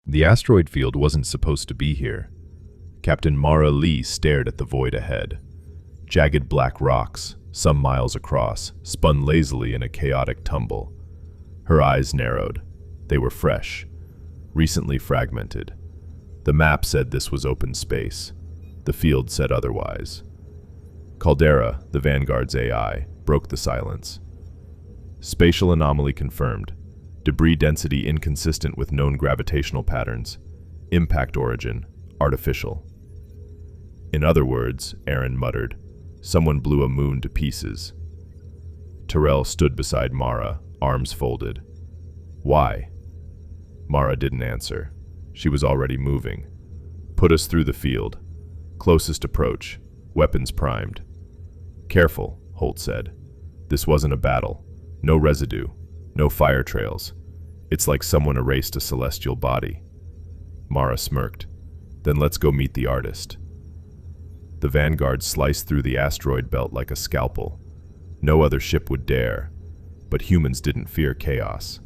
The asteroid field wasn't supposed to be here. Captain Mara Leigh stared at the void ahead. Jagged black rocks, some miles across, spun lazily in a chaotic tumble. Her eyes narrowed. They were fresh, recently fragmented. The map said this was open space. The field said otherwise. Caldera, the Vanguard's AI, broke the silence. Spatial anomaly confirmed. Debris density inconsistent with known gravitational patterns. Impact origin, artificial. In other words, Aaron muttered, someone blew a moon to pieces. Tyrell stood beside Mara, arms folded. Why? Mara didn't answer. She was already moving. Put us through the field. Closest approach. Weapons primed. Careful, Holt said. This wasn't a battle. No residue. No fire trails. It's like someone erased a celestial body. Mara smirked. Then let's go meet the artist. The Vanguard sliced through the asteroid belt like a scalpel. No other ship would dare. But humans didn't fear chaos.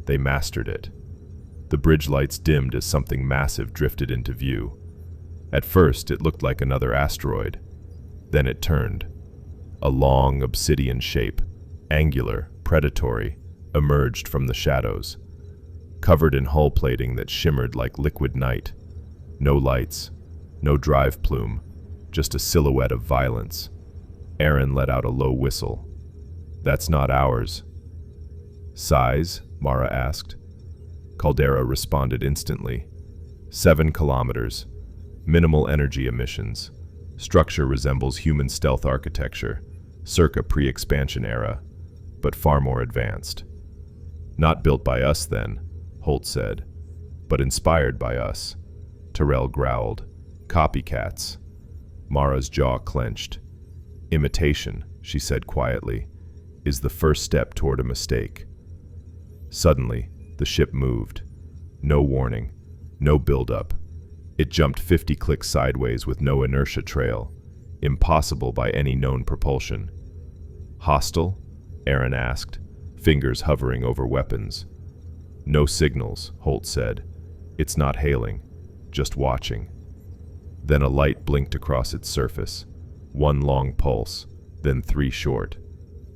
They mastered it. The bridge lights dimmed as something massive drifted into view. At first, it looked like another asteroid. Then it turned. A long, obsidian shape, angular, predatory, emerged from the shadows, covered in hull plating that shimmered like liquid night. No lights, no drive plume, just a silhouette of violence. Aaron let out a low whistle. That's not ours. Size? Mara asked. Caldera responded instantly. 7 kilometers. Minimal energy emissions. Structure resembles human stealth architecture, circa pre-expansion era, but far more advanced. Not built by us then, Holt said, but inspired by us. Tyrell growled. Copycats. Mara's jaw clenched. Imitation, she said quietly, is the first step toward a mistake. Suddenly, the ship moved. No warning, no build-up. It jumped 50 clicks sideways with no inertia trail, impossible by any known propulsion. Hostile? Aaron asked, fingers hovering over weapons. No signals, Holt said. It's not hailing, just watching. Then a light blinked across its surface. 1 long pulse, then 3 short.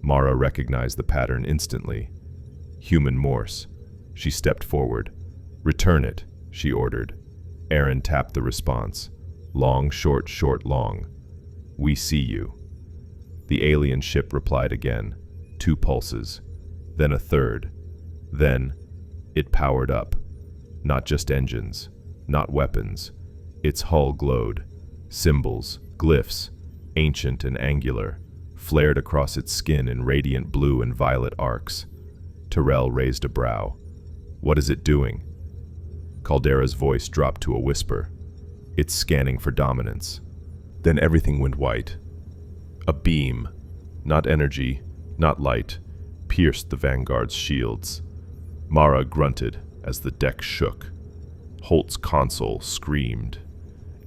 Mara recognized the pattern instantly. Human Morse. She stepped forward. Return it, she ordered. Aaron tapped the response. Long, short, short, long. We see you. The alien ship replied again. 2 pulses. Then a third. Then, it powered up. Not just engines. Not weapons. Its hull glowed. Symbols, glyphs, ancient and angular, flared across its skin in radiant blue and violet arcs. Tyrell raised a brow. What is it doing? Caldera's voice dropped to a whisper. It's scanning for dominance. Then everything went white. A beam, not energy, not light, pierced the Vanguard's shields. Mara grunted as the deck shook. Holt's console screamed.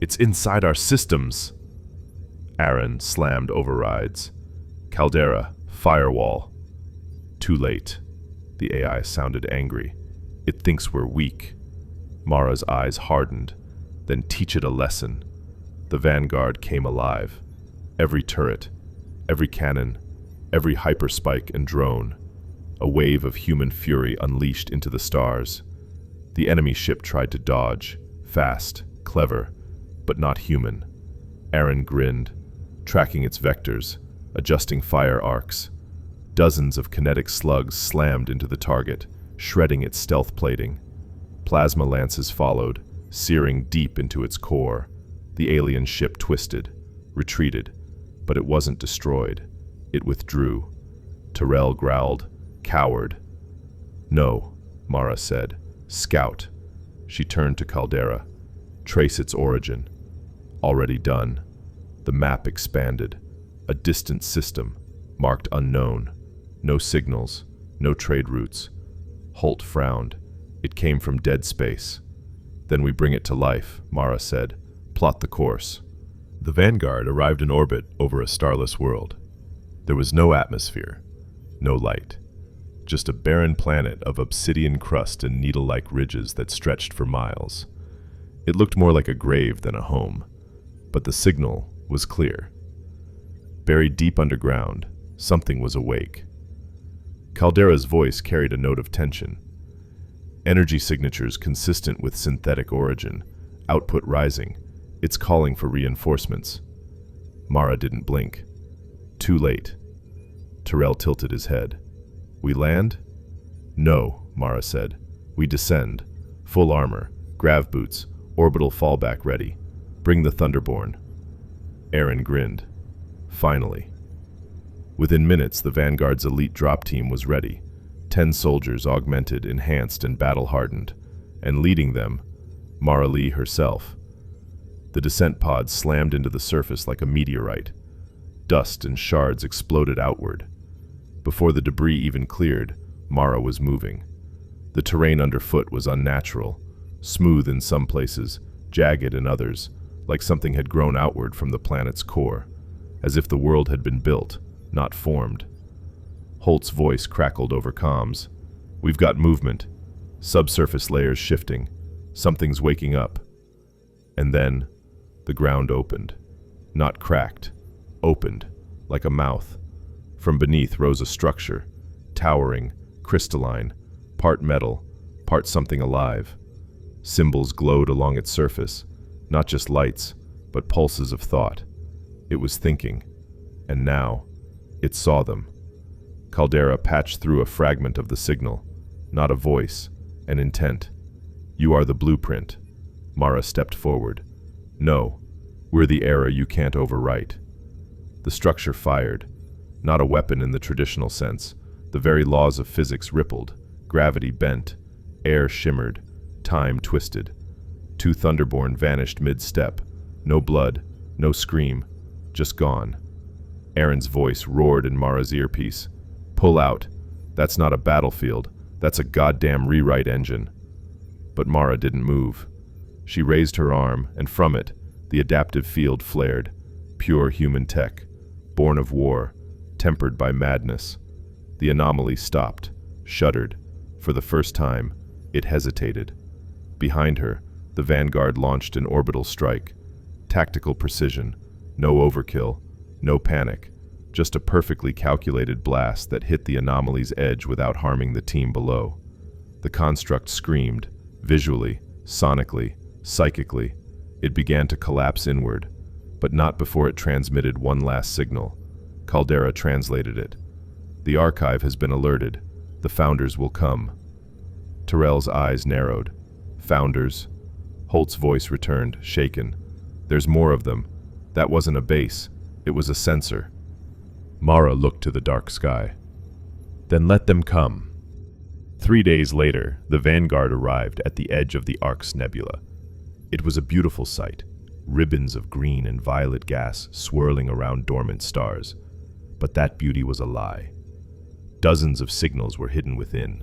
It's inside our systems! Aaron slammed overrides. Caldera, firewall. Too late. The AI sounded angry. It thinks we're weak. Mara's eyes hardened. Then teach it a lesson. The Vanguard came alive. Every turret, every cannon, every hyperspike and drone. A wave of human fury unleashed into the stars. The enemy ship tried to dodge. Fast, clever, but not human. Aaron grinned, tracking its vectors, adjusting fire arcs. Dozens of kinetic slugs slammed into the target, shredding its stealth plating. Plasma lances followed, searing deep into its core. The alien ship twisted, retreated, but it wasn't destroyed. It withdrew. Tyrell growled, coward. No, Mara said. Scout. She turned to Caldera. Trace its origin. Already done. The map expanded. A distant system, marked unknown. No signals, no trade routes. Holt frowned. It came from dead space. Then we bring it to life, Mara said. Plot the course. The Vanguard arrived in orbit over a starless world. There was no atmosphere, no light. just a barren planet of obsidian crust and needle-like ridges that stretched for miles. It looked more like a grave than a home, but the signal was clear. Buried deep underground, something was awake. Caldera's voice carried a note of tension. Energy signatures consistent with synthetic origin, output rising. It's calling for reinforcements. Mara didn't blink. Too late. Tyrell tilted his head. We land? No, Mara said. We descend. Full armor, grav boots, orbital fallback ready. Bring the Thunderborn. Aaron grinned. Finally. Within minutes, the Vanguard's elite drop team was ready. 10 soldiers augmented, enhanced, and battle-hardened, and leading them, Mara Leigh herself. The descent pod slammed into the surface like a meteorite. Dust and shards exploded outward. Before the debris even cleared, Mara was moving. The terrain underfoot was unnatural, smooth in some places, jagged in others, like something had grown outward from the planet's core, as if the world had been built, not formed. Holt's voice crackled over comms. We've got movement. Subsurface layers shifting. Something's waking up. And then, the ground opened. Not cracked. Opened, like a mouth. From beneath rose a structure, towering, crystalline, part metal, part something alive. Symbols glowed along its surface, not just lights, but pulses of thought. It was thinking. And now, it saw them. Caldera patched through a fragment of the signal. Not a voice, an intent. You are the blueprint. Mara stepped forward. No, we're the era you can't overwrite. The structure fired. Not a weapon in the traditional sense. The very laws of physics rippled. Gravity bent. Air shimmered. Time twisted. 2 Thunderborn vanished mid-step. No blood, no scream, just gone. Aaron's voice roared in Mara's earpiece. Pull out. That's not a battlefield. That's a goddamn rewrite engine. But Mara didn't move. She raised her arm, and from it, the adaptive field flared. Pure human tech. Born of war. Tempered by madness. The anomaly stopped. Shuddered. For the first time, it hesitated. Behind her, the Vanguard launched an orbital strike. Tactical precision. No overkill. No panic. Just a perfectly calculated blast that hit the anomaly's edge without harming the team below. The construct screamed, visually, sonically, psychically. It began to collapse inward, but not before it transmitted one last signal. Caldera translated it. The archive has been alerted. The founders will come. Tyrell's eyes narrowed. Founders? Holt's voice returned, shaken. There's more of them. That wasn't a base. It was a sensor. Mara looked to the dark sky. Then let them come. 3 days later, the Vanguard arrived at the edge of the Orcs nebula. It was a beautiful sight, ribbons of green and violet gas swirling around dormant stars. But that beauty was a lie. Dozens of signals were hidden within.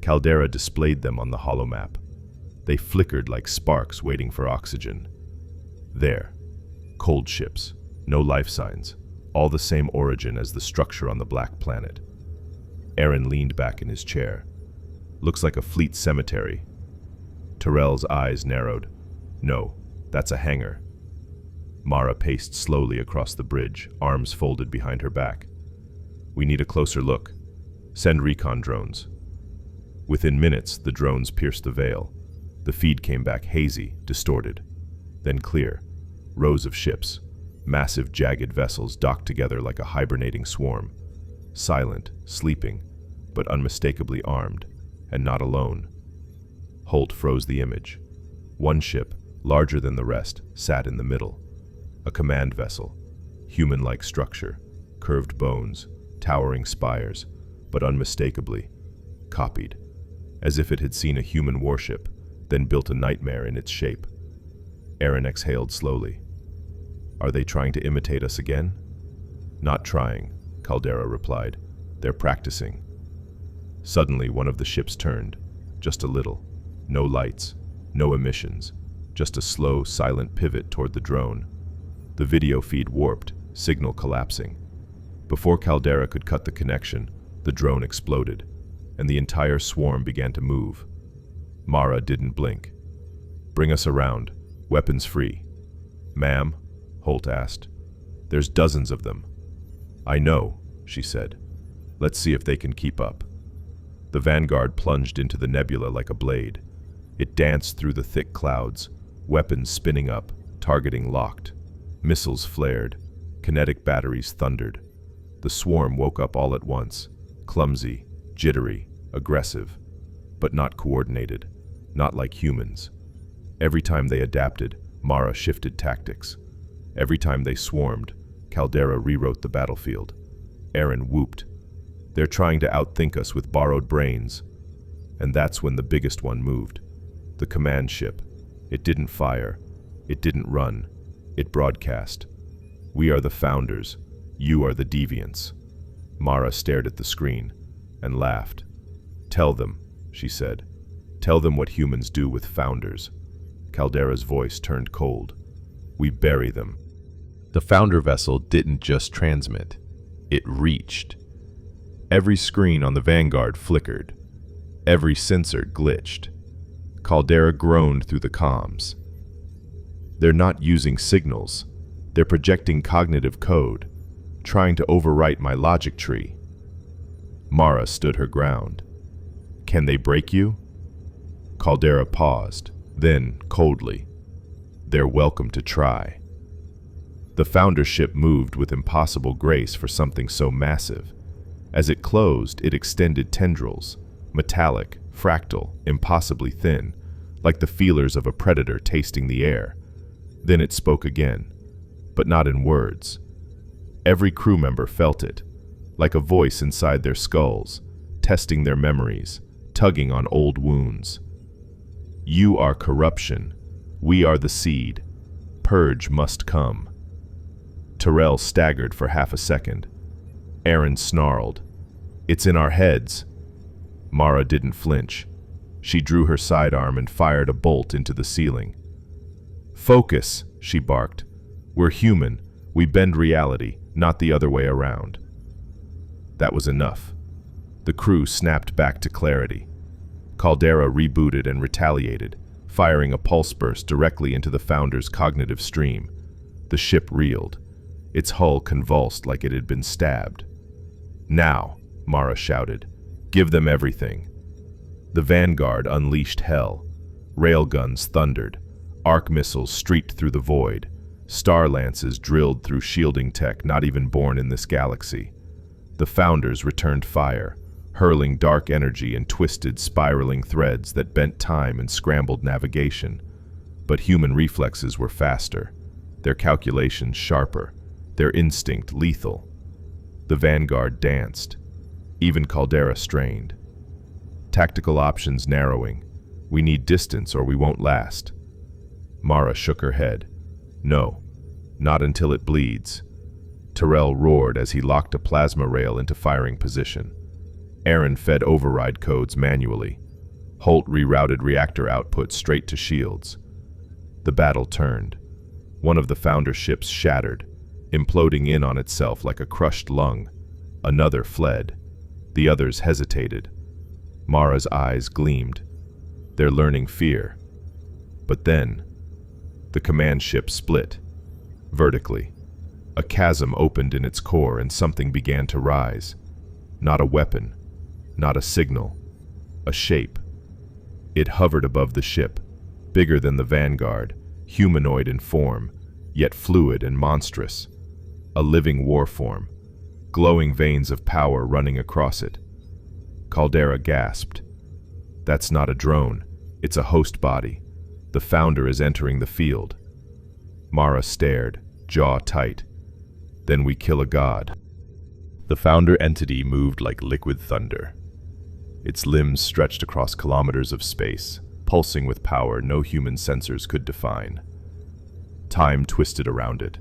Caldera displayed them on the holomap. They flickered like sparks waiting for oxygen. There, cold ships, no life signs, all the same origin as the structure on the black planet. Aaron leaned back in his chair. Looks like a fleet cemetery. Tyrell's eyes narrowed. No, that's a hangar. Mara paced slowly across the bridge, arms folded behind her back. We need a closer look. Send recon drones. Within minutes, the drones pierced the veil. The feed came back hazy, distorted. Then clear. Rows of ships. Massive, jagged vessels docked together like a hibernating swarm. Silent, sleeping, but unmistakably armed, and not alone. Holt froze the image. One ship, larger than the rest, sat in the middle. A command vessel. Human-like structure. Curved bones, towering spires, but unmistakably copied. As if it had seen a human warship, then built a nightmare in its shape. Aaron exhaled slowly. Are they trying to imitate us again? Not trying, Caldera replied. They're practicing. Suddenly, one of the ships turned. Just a little. No lights, no emissions. Just a slow, silent pivot toward the drone. The video feed warped, signal collapsing. Before Caldera could cut the connection, the drone exploded, and the entire swarm began to move. Mara didn't blink. "Bring us around. Weapons free." "Ma'am?" Holt asked. "There's dozens of them." "I know," she said. "Let's see if they can keep up." The Vanguard plunged into the nebula like a blade. It danced through the thick clouds, weapons spinning up, targeting locked. Missiles flared. Kinetic batteries thundered. The swarm woke up all at once, clumsy, jittery, aggressive, but not coordinated, not like humans. Every time they adapted, Mara shifted tactics. Every time they swarmed, Caldera rewrote the battlefield. Aaron whooped. "They're trying to outthink us with borrowed brains." And that's when the biggest one moved. The command ship. It didn't fire. It didn't run. It broadcast. "We are the founders. You are the deviants." Mara stared at the screen and laughed. "Tell them," she said. "Tell them what humans do with founders." Caldera's voice turned cold. "We bury them." The founder vessel didn't just transmit. It reached. Every screen on the Vanguard flickered. Every sensor glitched. Caldera groaned through the comms. "They're not using signals. They're projecting cognitive code, trying to overwrite my logic tree." Mara stood her ground. "Can they break you?" Caldera paused, then coldly, "They're welcome to try." The founder ship moved with impossible grace for something so massive. As it closed, it extended tendrils, metallic, fractal, impossibly thin, like the feelers of a predator tasting the air. Then it spoke again, but not in words. Every crew member felt it, like a voice inside their skulls, testing their memories, tugging on old wounds. "You are corruption. We are the seed. Purge must come." Terrell staggered for half a second. Aaron snarled, "It's in our heads." Mara didn't flinch. She drew her sidearm and fired a bolt into the ceiling. "Focus," she barked. "We're human. We bend reality, not the other way around." That was enough. The crew snapped back to clarity. Caldera rebooted and retaliated, firing a pulse burst directly into the Founder's cognitive stream. The ship reeled. Its hull convulsed like it had been stabbed. "Now," Mara shouted, "give them everything." The Vanguard unleashed hell. Railguns thundered. Arc missiles streaked through the void. Star lances drilled through shielding tech not even born in this galaxy. The Founders returned fire, hurling dark energy in twisted, spiraling threads that bent time and scrambled navigation. But human reflexes were faster, their calculations sharper, their instinct lethal. The Vanguard danced. Even Caldera strained. Tactical options narrowing. "We need distance or we won't last." Mara shook her head. "No, not until it bleeds." Terrell roared as he locked a plasma rail into firing position. Aaron fed override codes manually. Holt rerouted reactor output straight to shields. The battle turned. One of the Founder ships shattered, imploding in on itself like a crushed lung. Another fled. The others hesitated. Mara's eyes gleamed. They're learning fear. But then, the command ship split. Vertically. A chasm opened in its core and something began to rise. Not a weapon. Not a signal. A shape. It hovered above the ship, bigger than the Vanguard, humanoid in form, yet fluid and monstrous. A living war form, glowing veins of power running across it. Caldera gasped. "That's not a drone. It's a host body. The Founder is entering the field." Mara stared, jaw tight. "Then we kill a god." The Founder entity moved like liquid thunder. Its limbs stretched across kilometers of space, pulsing with power no human sensors could define. Time twisted around it.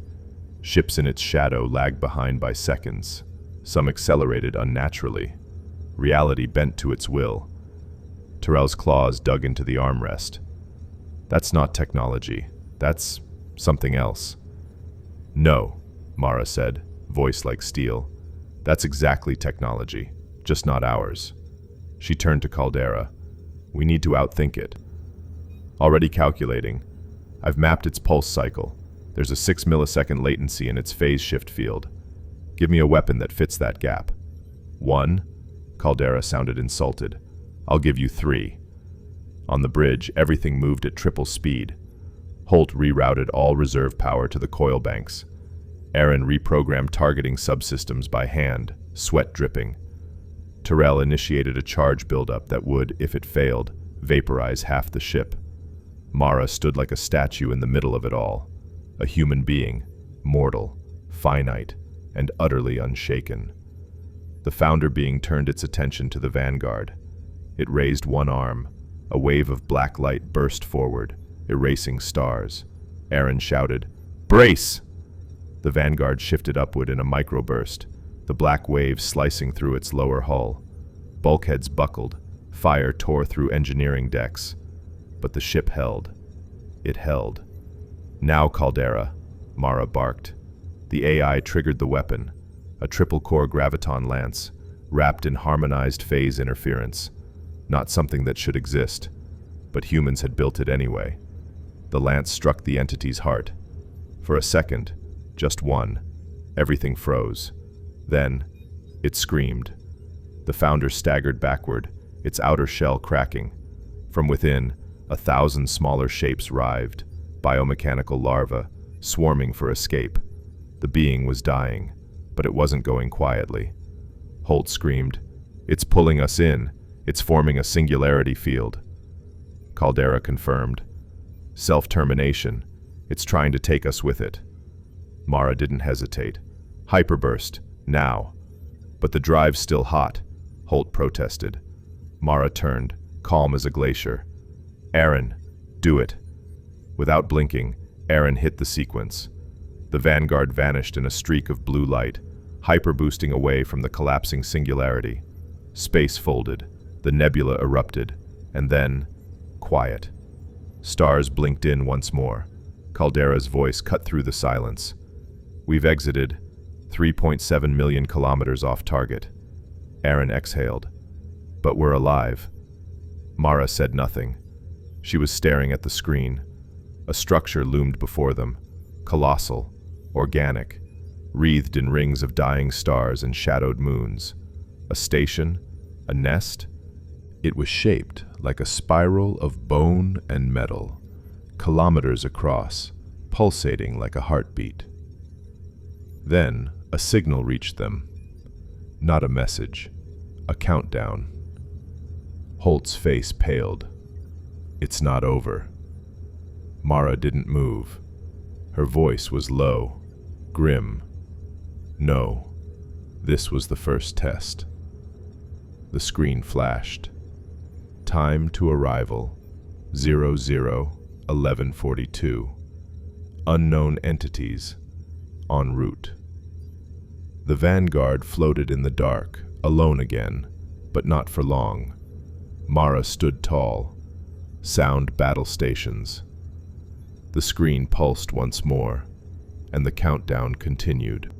Ships in its shadow lagged behind by seconds. Some accelerated unnaturally. Reality bent to its will. Terrell's claws dug into the armrest. "That's not technology. That's something else." "No," Mara said, voice like steel. "That's exactly technology, just not ours." She turned to Caldera. We need to outthink it. Already calculating. I've mapped its pulse cycle. There's a 6-millisecond latency in its phase shift field. Give me a weapon that fits that gap. 1? Caldera sounded insulted. I'll give you 3. On the bridge, everything moved at triple speed. Holt rerouted all reserve power to the coil banks. Aaron reprogrammed targeting subsystems by hand, sweat dripping. Terrell initiated a charge buildup that would, if it failed, vaporize half the ship. Mara stood like a statue in the middle of it all, a human being, mortal, finite, and utterly unshaken. The founder being turned its attention to the Vanguard. It raised one arm. A wave of black light burst forward, erasing stars. Aaron shouted, "Brace!" The Vanguard shifted upward in a microburst, the black wave slicing through its lower hull. Bulkheads buckled, fire tore through engineering decks. But the ship held. It held. "Now, Caldera," Mara barked. The AI triggered the weapon, a triple-core graviton lance, wrapped in harmonized phase interference. Not something that should exist, but humans had built it anyway. The lance struck the entity's heart. For a second, just one, everything froze. Then, it screamed. The founder staggered backward, its outer shell cracking. From within, 1,000 smaller shapes writhed, biomechanical larvae, swarming for escape. The being was dying, but it wasn't going quietly. Holt screamed, "It's pulling us in. It's forming a singularity field." Caldera confirmed. "Self-termination. It's trying to take us with it." Mara didn't hesitate. "Hyperburst, now." "But the drive's still hot," Holt protested. Mara turned, calm as a glacier. "Aaron, do it." Without blinking, Aaron hit the sequence. The Vanguard vanished in a streak of blue light, hyper-boosting away from the collapsing singularity. Space folded, the nebula erupted, and then, quiet. Stars blinked in once more. Caldera's voice cut through the silence. "We've exited, 3.7 million kilometers off target." Aaron exhaled. "But we're alive." Mara said nothing. She was staring at the screen. A structure loomed before them, colossal, organic, wreathed in rings of dying stars and shadowed moons. A station? A nest? It was shaped like a spiral of bone and metal, kilometers across, pulsating like a heartbeat. Then, a signal reached them. Not a message, a countdown. Holt's face paled. "It's not over." Mara didn't move. Her voice was low, grim. "No, this was the first test." The screen flashed. Time to arrival, 00:11:42. Unknown entities, en route. The Vanguard floated in the dark, alone again, but not for long. Mara stood tall. Sound battle stations. The screen pulsed once more, and the countdown continued.